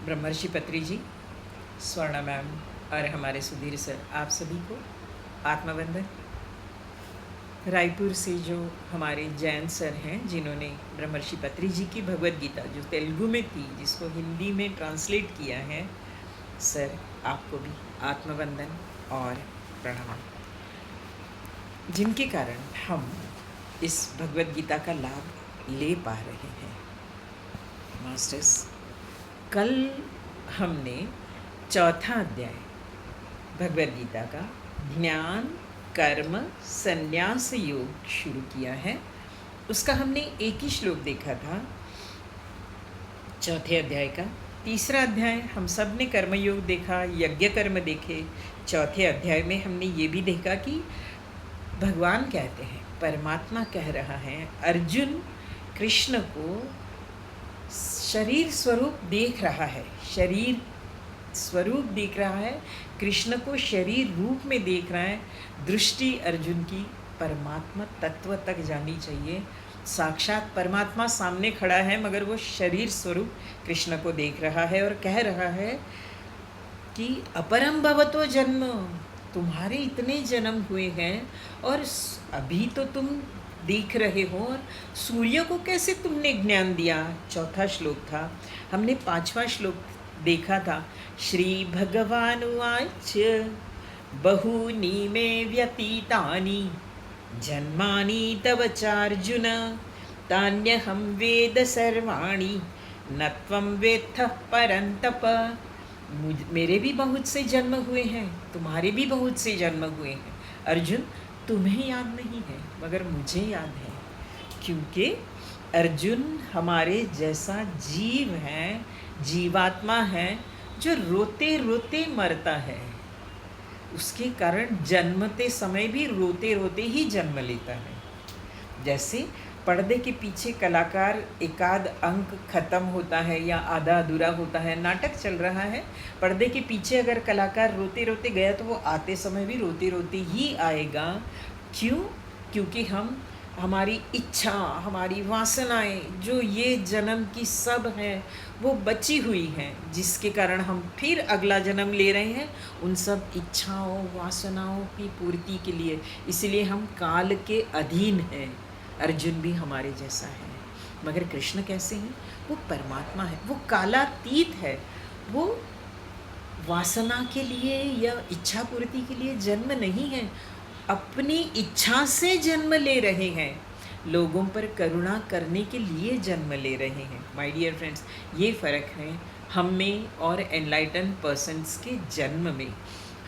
ब्रह्मर्षि पत्री जी, स्वर्णा मैम और हमारे सुधीर सर, आप सभी को आत्मवंदन। रायपुर से जो हमारे जैन सर हैं जिन्होंने ब्रह्मर्षि पत्री जी की भगवद गीता जो तेलुगु में थी जिसको हिंदी में ट्रांसलेट किया है, सर आपको भी आत्मवंदन और प्रणाम, जिनके कारण हम इस भगवद गीता का लाभ ले पा रहे हैं। मास्टर्स, कल हमने चौथा अध्याय भगवद गीता का ज्ञान कर्म संन्यास योग शुरू किया है। उसका हमने एक ही श्लोक देखा था, चौथे अध्याय का। तीसरा अध्याय हम सब ने कर्मयोग देखा, यज्ञ कर्म देखे। चौथे अध्याय में हमने ये भी देखा कि भगवान कहते हैं, परमात्मा कह रहा है, अर्जुन कृष्ण को शरीर स्वरूप देख रहा है, शरीर स्वरूप देख रहा है, कृष्ण को शरीर रूप में देख रहा है। दृष्टि अर्जुन की परमात्मा तत्व तक जानी चाहिए। साक्षात परमात्मा सामने खड़ा है मगर वो शरीर स्वरूप कृष्ण को देख रहा है और कह रहा है कि अपरम भवतो जन्म, तुम्हारे इतने जन्म हुए हैं और अभी तो तुम देख रहे हो, और सूर्य को कैसे तुमने ज्ञान दिया। चौथा श्लोक था। हमने पांचवा श्लोक देखा था। श्री भगवान उवाच बहूनि मे व्यतीतानि जन्मानि तव चार्जुन तान्यहं वेद सर्वाणि न त्वं वेत्थः परन्तप। मेरे भी बहुत से जन्म हुए हैं, तुम्हारे भी बहुत से जन्म हुए हैं अर्जुन, तुम्हें याद नहीं है मगर मुझे याद है, क्योंकि अर्जुन हमारे जैसा जीव है, जीवात्मा है जो रोते रोते मरता है। उसके कारण जन्मते समय भी रोते रोते ही जन्म लेता है। जैसे पर्दे के पीछे कलाकार एकाध अंक खत्म होता है या आधा अधूरा होता है, नाटक चल रहा है, पर्दे के पीछे अगर कलाकार रोते रोते गया तो वो आते समय भी रोते रोते ही आएगा। क्यों? क्योंकि हमारी इच्छा, हमारी वासनाएं जो ये जन्म की सब हैं वो बची हुई हैं, जिसके कारण हम फिर अगला जन्म ले रहे हैं उन सब इच्छाओं वासनाओं की पूर्ति के लिए। इसलिए हम काल के अधीन हैं। अर्जुन भी हमारे जैसा है, मगर कृष्ण कैसे हैं? वो परमात्मा है, वो कालातीत है, वो वासना के लिए या इच्छा पूर्ति के लिए जन्म नहीं है, अपनी इच्छा से जन्म ले रहे हैं, लोगों पर करुणा करने के लिए जन्म ले रहे हैं। माय डियर फ्रेंड्स, ये फ़र्क है हम में और एनलाइटन पर्सन्स के जन्म में,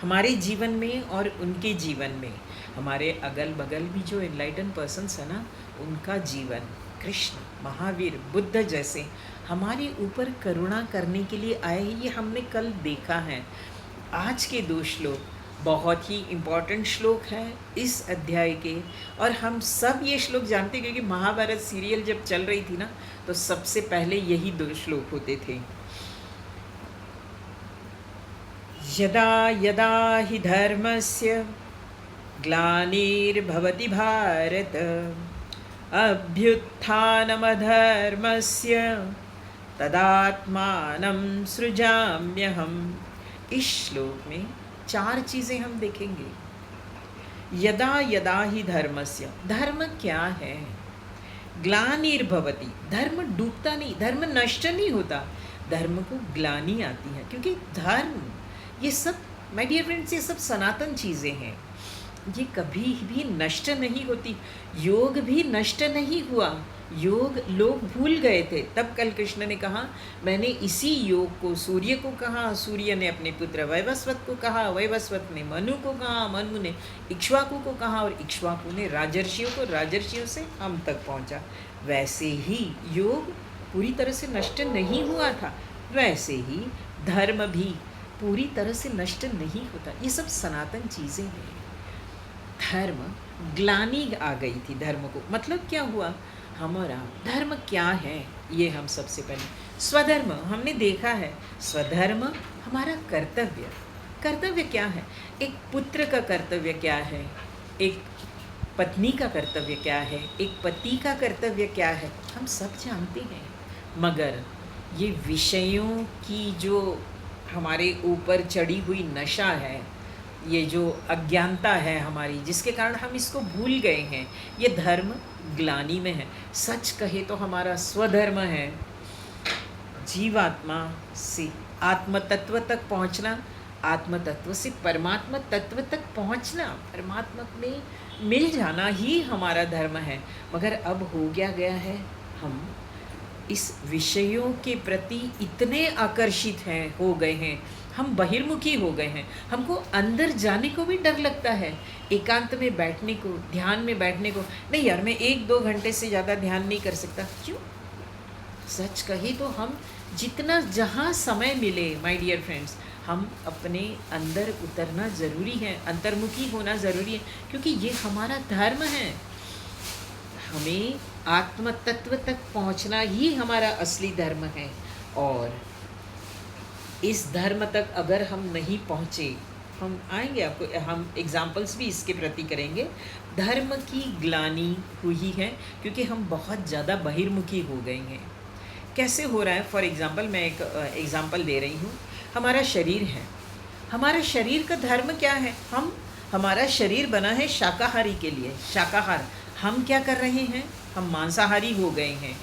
हमारे जीवन में और उनके जीवन में। हमारे अगल बगल भी जो एनलाइटन पर्सन्स है ना, उनका जीवन कृष्ण, महावीर, बुद्ध जैसे हमारे ऊपर करुणा करने के लिए आए हैं, ये हमने कल देखा है। आज के दो श्लोक बहुत ही इम्पॉर्टेंट श्लोक हैं इस अध्याय के, और हम सब ये श्लोक जानते हैं क्योंकि महाभारत सीरियल जब चल रही थी ना तो सबसे पहले यही दो श्लोक होते थे। यदा यदा हि धर्मस्य ग्लानिर्भवति भारत अभ्युत्थानमधर्मस्य तदात्मानं सृजाम्यहम्। इस श्लोक में चार चीज़ें हम देखेंगे। यदा यदा ही धर्मस्य, धर्म क्या है? ग्लानिर्भवति, धर्म डूबता नहीं, धर्म नष्ट नहीं होता, धर्म को ग्लानि आती है, क्योंकि धर्म ये सब माय डियर फ्रेंड्स ये सब सनातन चीज़ें हैं, ये कभी भी नष्ट नहीं होती। योग भी नष्ट नहीं हुआ, योग लोग भूल गए थे, तब कल कृष्ण ने कहा मैंने इसी योग को सूर्य को कहा, सूर्य ने अपने पुत्र वैवस्वत को कहा, वैवस्वत ने मनु को कहा, मनु ने इक्ष्वाकु को कहा, और इक्ष्वाकु ने राजर्षियों को, राजर्षियों से हम तक पहुंचा। वैसे ही योग पूरी तरह से नष्ट नहीं हुआ था, वैसे ही धर्म भी पूरी तरह से नष्ट नहीं होता। ये सब सनातन चीज़ें हैं। धर्म ग्लानि आ गई थी धर्म को, मतलब क्या हुआ? हमारा धर्म क्या है ये हम सबसे पहले स्वधर्म हमने देखा है। स्वधर्म हमारा कर्तव्य, कर्तव्य क्या है? एक पुत्र का कर्तव्य क्या है, एक पत्नी का कर्तव्य क्या है, एक पति का कर्तव्य क्या है, हम सब जानते हैं। मगर ये विषयों की जो हमारे ऊपर चढ़ी हुई नशा है, ये जो अज्ञानता है हमारी, जिसके कारण हम इसको भूल गए हैं, ये धर्म ग्लानि में है। सच कहे तो हमारा स्वधर्म है जीवात्मा से आत्म तत्व तक पहुंचना, आत्म तत्व से परमात्मा तत्व तक पहुंचना, परमात्मा में मिल जाना ही हमारा धर्म है। मगर अब हो गया है, हम इस विषयों के प्रति इतने आकर्षित हैं, हो गए हैं, हम बहिर्मुखी हो गए हैं। हमको अंदर जाने को भी डर लगता है, एकांत में बैठने को, ध्यान में बैठने को। नहीं यार, मैं 1-2 घंटे से ज़्यादा ध्यान नहीं कर सकता। क्यों? सच कही तो हम जितना जहाँ समय मिले माय डियर फ्रेंड्स, हम अपने अंदर उतरना ज़रूरी है, अंतर्मुखी होना ज़रूरी है, क्योंकि ये हमारा धर्म है। हमें आत्म तत्व तक पहुंचना ही हमारा असली धर्म है। और इस धर्म तक अगर हम नहीं पहुँचे, हम आएंगे आपको, हम एग्जाम्पल्स भी इसके प्रति करेंगे। धर्म की ग्लानि हुई है क्योंकि हम बहुत ज़्यादा बहिर्मुखी हो गए हैं। कैसे हो रहा है? फॉर एग्ज़ाम्पल मैं एक एग्ज़ाम्पल दे रही हूँ। हमारा शरीर है, हमारा शरीर का धर्म क्या है? हमारा शरीर बना है शाकाहारी के लिए, शाकाहार। हम क्या कर रहे हैं? हम मांसाहारी हो गए हैं।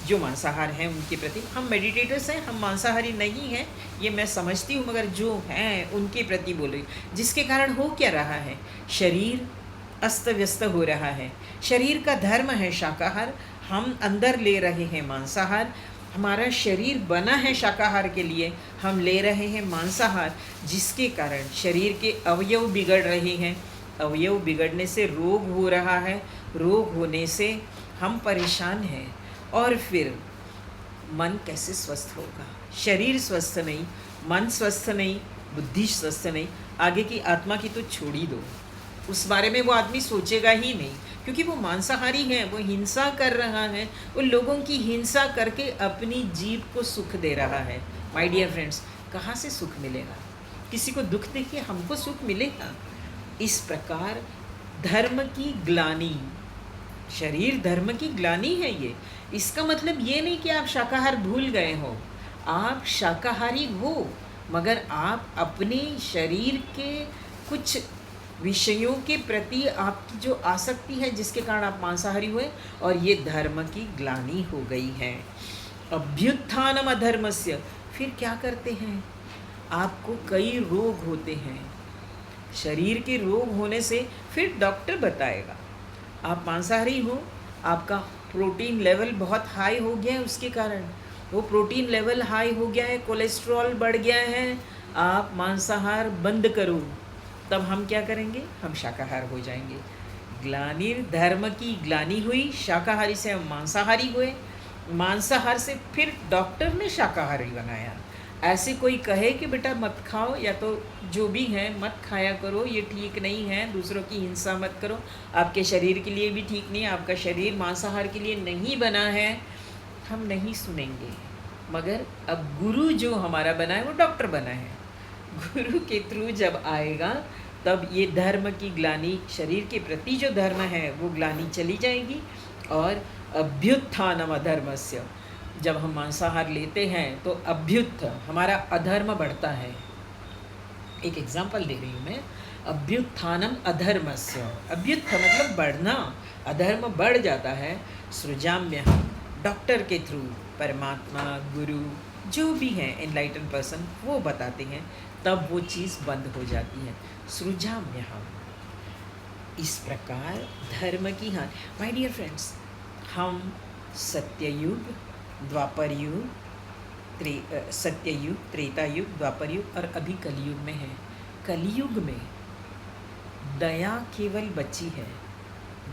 जो मांसाहार हैं उनके प्रति हम मेडिटेटर्स हैं, हम मांसाहारी नहीं हैं, ये मैं समझती हूँ, मगर जो हैं उनके प्रति बोल रही, जिसके कारण हो क्या रहा है? शरीर अस्त व्यस्त हो रहा है। शरीर का धर्म है शाकाहार, हम अंदर ले रहे हैं मांसाहार। हमारा शरीर बना है शाकाहार के लिए, हम ले रहे हैं मांसाहार, जिसके कारण शरीर के अवयव बिगड़ रहे हैं। अवयव बिगड़ने से रोग हो रहा है, रोग होने से हम परेशान हैं। और फिर मन कैसे स्वस्थ होगा? शरीर स्वस्थ नहीं, मन स्वस्थ नहीं, बुद्धि स्वस्थ नहीं, आगे की आत्मा की तो छोड़ ही दो, उस बारे में वो आदमी सोचेगा ही नहीं, क्योंकि वो मांसाहारी है, वो हिंसा कर रहा है, वो लोगों की हिंसा करके अपनी जीभ को सुख दे रहा है। माय डियर फ्रेंड्स, कहाँ से सुख मिलेगा? किसी को दुख देखिए, हमको सुख मिलेगा? इस प्रकार धर्म की ग्लानि, शरीर धर्म की ग्लानि है ये। इसका मतलब ये नहीं कि आप शाकाहार भूल गए हो, आप शाकाहारी हो, मगर आप अपने शरीर के कुछ विषयों के प्रति आपकी जो आसक्ति है, जिसके कारण आप मांसाहारी हुए, और ये धर्म की ग्लानि हो गई है। अभ्युत्थानम अधर्मस्य, फिर क्या करते हैं? आपको कई रोग होते हैं, शरीर के रोग होने से फिर डॉक्टर बताएगा। आप मांसाहारी हो, आपका प्रोटीन लेवल बहुत हाई हो गया है, उसके कारण वो प्रोटीन लेवल हाई हो गया है, कोलेस्ट्रॉल बढ़ गया है, आप मांसाहार बंद करो। तब हम क्या करेंगे? हम शाकाहार हो जाएंगे। ग्लानि, धर्म की ग्लानि हुई, शाकाहारी से हम मांसाहारी हुए, मांसाहार से फिर डॉक्टर ने शाकाहारी बनाया। ऐसे कोई कहे कि बेटा मत खाओ, या तो जो भी है मत खाया करो, ये ठीक नहीं है, दूसरों की हिंसा मत करो, आपके शरीर के लिए भी ठीक नहीं है, आपका शरीर मांसाहार के लिए नहीं बना है, हम नहीं सुनेंगे। मगर अब गुरु जो हमारा बना है वो डॉक्टर बना है, गुरु के थ्रू जब आएगा तब ये धर्म की ग्लानि, शरीर के प्रति जो धर्म है वो ग्लानि चली जाएगी। और अभ्युत्थानम अधर्मस्य, जब हम मांसाहार लेते हैं तो अभ्युत्थ, हमारा अधर्म बढ़ता है। एक एग्जाम्पल दे रही हूँ मैं, अभ्युत्थानम अधर्मस्य, अभ्युत्थ मतलब बढ़ना, अधर्म बढ़ जाता है। सृजाम्य, डॉक्टर के थ्रू परमात्मा, गुरु जो भी हैं एनलाइटन पर्सन, वो बताते हैं, तब वो चीज़ बंद हो जाती है। सृजाम्य, इस प्रकार धर्म की हानि। माय डियर फ्रेंड्स, हम सत्ययुग, द्वापर युग, सत्ययुग, त्रेता युग, द्वापर युग और अभी कलयुग में है। कलयुग में दया केवल बची है,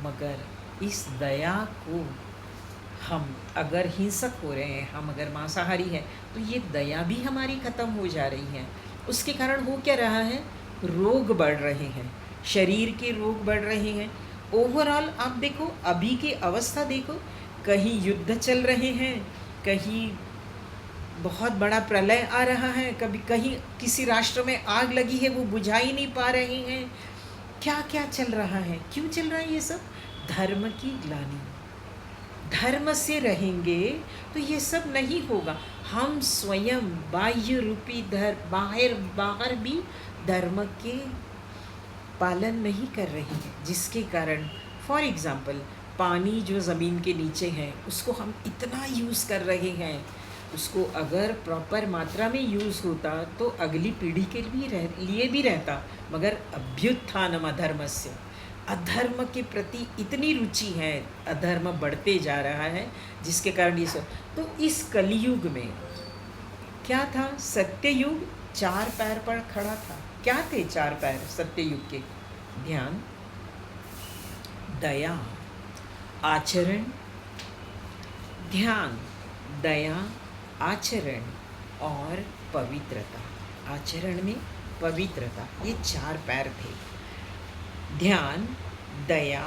मगर इस दया को हम अगर हिंसक हो रहे हैं, हम अगर मांसाहारी हैं, तो ये दया भी हमारी ख़त्म हो जा रही है। उसके कारण हो क्या रहा है? रोग बढ़ रहे हैं, शरीर के रोग बढ़ रहे हैं। ओवरऑल आप देखो, अभी की अवस्था देखो, कहीं युद्ध चल रहे हैं, कहीं बहुत बड़ा प्रलय आ रहा है, कभी कहीं किसी राष्ट्र में आग लगी है, वो बुझा ही नहीं पा रहे हैं। क्या क्या चल रहा है? क्यों चल रहा है ये सब? धर्म की ग्लानि। धर्म से रहेंगे तो ये सब नहीं होगा। हम स्वयं बाह्य रूपी बाहर भी धर्म के पालन नहीं कर रहे हैं, जिसके कारण फॉर एग्ज़ाम्पल पानी जो ज़मीन के नीचे है उसको हम इतना यूज़ कर रहे हैं, उसको अगर प्रॉपर मात्रा में यूज़ होता तो अगली पीढ़ी के लिए भी रहता, मगर अभ्युत्थानम अधर्मस्य, अधर्म के प्रति इतनी रुचि है, अधर्म बढ़ते जा रहा है, जिसके कारण ये सब। तो इस कलयुग में क्या था? सत्ययुग 4 पैर पर खड़ा था। क्या थे 4 पैर सत्ययुग के? ध्यान, दया, आचरण, ध्यान, दया, आचरण और पवित्रता। आचरण में पवित्रता, ये 4 पैर थे। ध्यान, दया,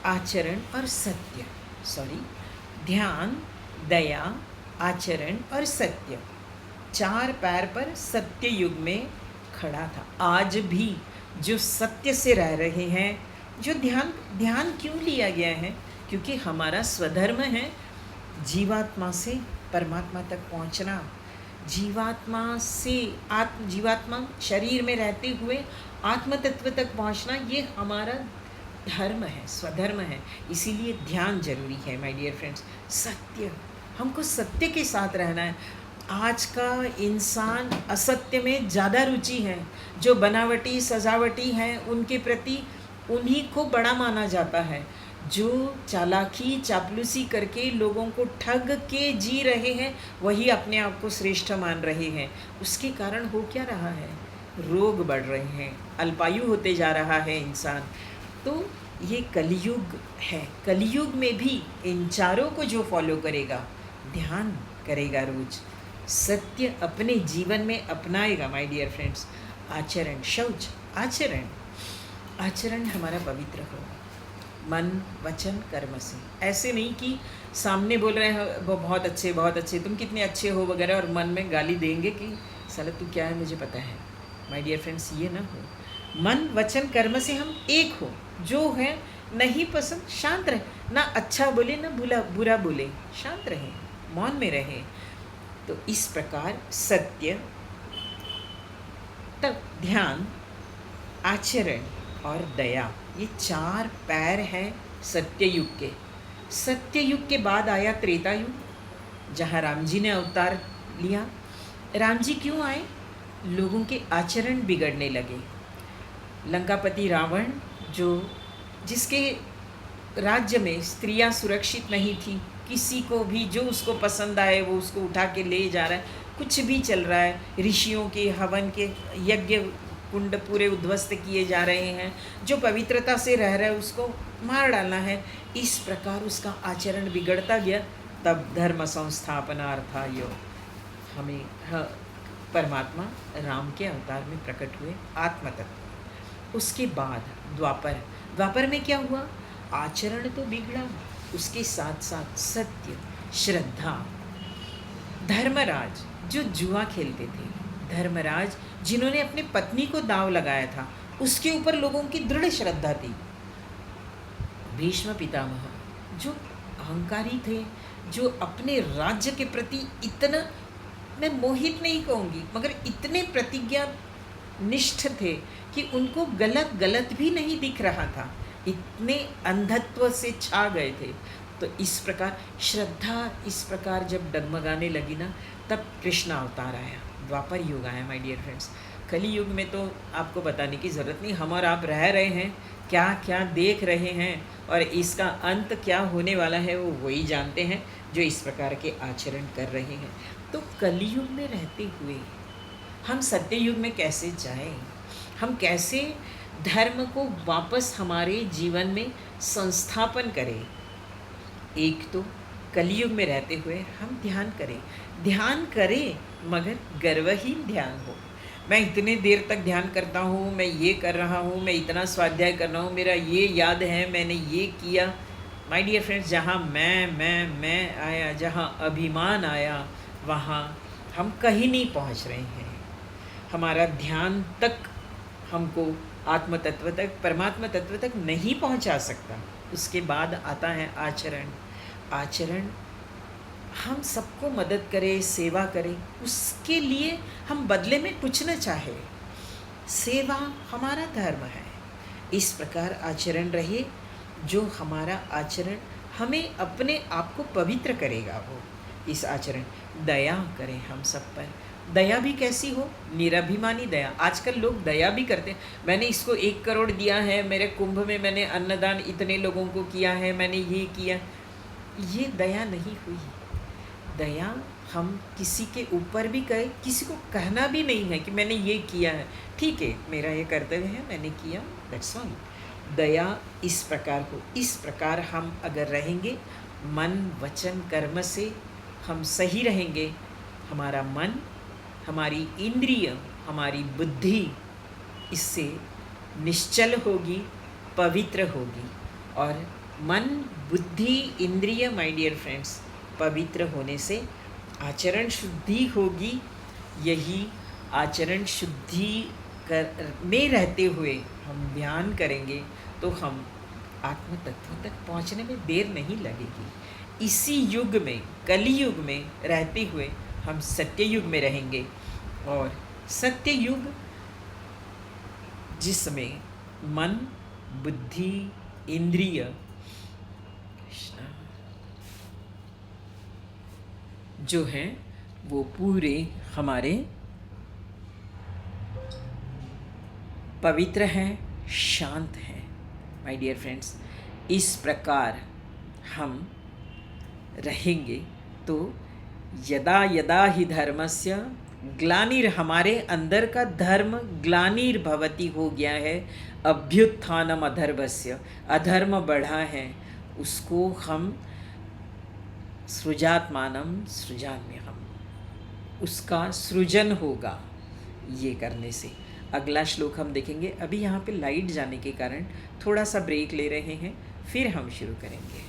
आचरण और सत्य। ध्यान, दया, आचरण और सत्य, 4 पैर पर सत्य युग में खड़ा था। आज भी जो सत्य से रह रहे हैं, जो ध्यान क्यों लिया गया है? क्योंकि हमारा स्वधर्म है जीवात्मा से परमात्मा तक पहुंचना, जीवात्मा शरीर में रहते हुए आत्म तत्व तक पहुंचना, ये हमारा धर्म है, स्वधर्म है। इसीलिए ध्यान जरूरी है माय डियर फ्रेंड्स। सत्य, हमको सत्य के साथ रहना है। आज का इंसान असत्य में ज़्यादा रुचि है। जो बनावटी सजावटी हैं उनके प्रति उन्हीं को बड़ा माना जाता है। जो चालाकी चापलूसी करके लोगों को ठग के जी रहे हैं, वही अपने आप को श्रेष्ठ मान रहे हैं। उसके कारण हो क्या रहा है? रोग बढ़ रहे हैं, अल्पायु होते जा रहा है इंसान। तो ये कलयुग है। कलयुग में भी इन चारों को जो फॉलो करेगा, ध्यान करेगा रोज, सत्य अपने जीवन में अपनाएगा माय डियर फ्रेंड्स, आचरण, शौच, आचरण हमारा पवित्र हो, मन वचन कर्म से। ऐसे नहीं कि सामने बोल रहे हैं वो बहुत अच्छे, तुम कितने अच्छे हो वगैरह, और मन में गाली देंगे कि साला तू क्या है मुझे पता है। माय डियर फ्रेंड्स, ये ना हो। मन वचन कर्म से हम एक हो। जो है नहीं पसंद, शांत रहे, ना अच्छा बोले ना बुरा बोले, शांत रहे, मौन में रहे। तो इस प्रकार सत्य, तब ध्यान, आचरण और दया, ये 4 पैर हैं सत्ययुग के। सत्ययुग के बाद आया त्रेता युग, जहाँ राम जी ने अवतार लिया। राम जी क्यों आए? लोगों के आचरण बिगड़ने लगे। लंकापति रावण, जिसके राज्य में स्त्रियां सुरक्षित नहीं थी, किसी को भी जो उसको पसंद आए वो उसको उठा के ले जा रहा है, कुछ भी चल रहा है, ऋषियों के हवन के यज्ञ कुंड पूरे उद्ध्वस्त किए जा रहे हैं, जो पवित्रता से रह रहा है उसको मार डालना है। इस प्रकार उसका आचरण बिगड़ता गया। तब धर्म संस्थापनार्थाय हमें परमात्मा राम के अवतार में प्रकट हुए, आत्मतत्व। उसके बाद द्वापर में क्या हुआ? आचरण तो बिगड़ा, उसके साथ साथ सत्य, श्रद्धा। धर्मराज जो जुआ खेलते थे, धर्मराज जिन्होंने अपनी पत्नी को दांव लगाया था, उसके ऊपर लोगों की दृढ़ श्रद्धा थी। भीष्म पितामह जो अहंकारी थे, जो अपने राज्य के प्रति इतना, मैं मोहित नहीं कहूँगी, मगर इतने प्रतिज्ञा निष्ठ थे कि उनको गलत भी नहीं दिख रहा था, इतने अंधत्व से छा गए थे। तो इस प्रकार श्रद्धा इस प्रकार जब डगमगाने लगी ना, तब कृष्ण अवतार आया, द्वापर युग आया माय डियर फ्रेंड्स। कली युग में तो आपको बताने की ज़रूरत नहीं, हम और आप रह रहे हैं, क्या क्या देख रहे हैं, और इसका अंत क्या होने वाला है वो वही जानते हैं जो इस प्रकार के आचरण कर रहे हैं। तो कलयुग में रहते हुए हम सत्ययुग में कैसे जाएं? हम कैसे धर्म को वापस हमारे जीवन में संस्थापन करें? एक तो कलयुग में रहते हुए हम ध्यान करें मगर गर्वहीन ध्यान हो। मैं इतने देर तक ध्यान करता हूँ, मैं ये कर रहा हूँ, मैं इतना स्वाध्याय कर रहा हूँ, मेरा ये याद है, मैंने ये किया। माय डियर फ्रेंड्स, जहाँ मैं आया, जहाँ अभिमान आया, वहाँ हम कहीं नहीं पहुँच रहे हैं। हमारा ध्यान तक हमको आत्म तत्व तक, परमात्मा तत्व तक नहीं पहुँचा सकता। उसके बाद आता है आचरण। हम सबको मदद करें, सेवा करें, उसके लिए हम बदले में कुछ न चाहे। सेवा हमारा धर्म है। इस प्रकार आचरण रहे जो हमारा आचरण हमें अपने आप को पवित्र करेगा। वो इस आचरण दया करें हम सब पर। दया भी कैसी हो? निरभिमानी दया। आजकल लोग दया भी करते हैं, मैंने इसको 1 करोड़ दिया है, मेरे कुंभ में मैंने अन्नदान इतने लोगों को किया है, मैंने ये किया। ये दया नहीं हुई। दया हम किसी के ऊपर भी कहे, किसी को कहना भी नहीं है कि मैंने ये किया है, ठीक है मेरा ये कर्तव्य है, मैंने किया, दैट्स ऑल। दया इस प्रकार हो। इस प्रकार हम अगर रहेंगे, मन वचन कर्म से हम सही रहेंगे, हमारा मन, हमारी इंद्रिय, हमारी बुद्धि इससे निश्चल होगी, पवित्र होगी। और मन बुद्धि इंद्रिय, माय डियर फ्रेंड्स, पवित्र होने से आचरण शुद्धि होगी। यही आचरण शुद्धि में रहते हुए हम ध्यान करेंगे तो हम आत्म तत्व तक पहुँचने में देर नहीं लगेगी। इसी युग में, कली युग में रहते हुए हम सत्य युग में रहेंगे। और सत्य युग जिसमें मन बुद्धि इंद्रिय जो हैं वो पूरे हमारे पवित्र हैं, शांत हैं। माय डियर फ्रेंड्स, इस प्रकार हम रहेंगे तो यदा यदा ही धर्मस्य ग्लानिर, हमारे अंदर का धर्म ग्लानिर्भवति हो गया है, अभ्युत्थानम अधर्मस्य, अधर्म बढ़ा है, उसको हम सृजात्मानम सृजाम्यहम, उसका सृजन होगा ये करने से। अगला श्लोक हम देखेंगे। अभी यहाँ पे लाइट जाने के कारण थोड़ा सा ब्रेक ले रहे हैं, फिर हम शुरू करेंगे।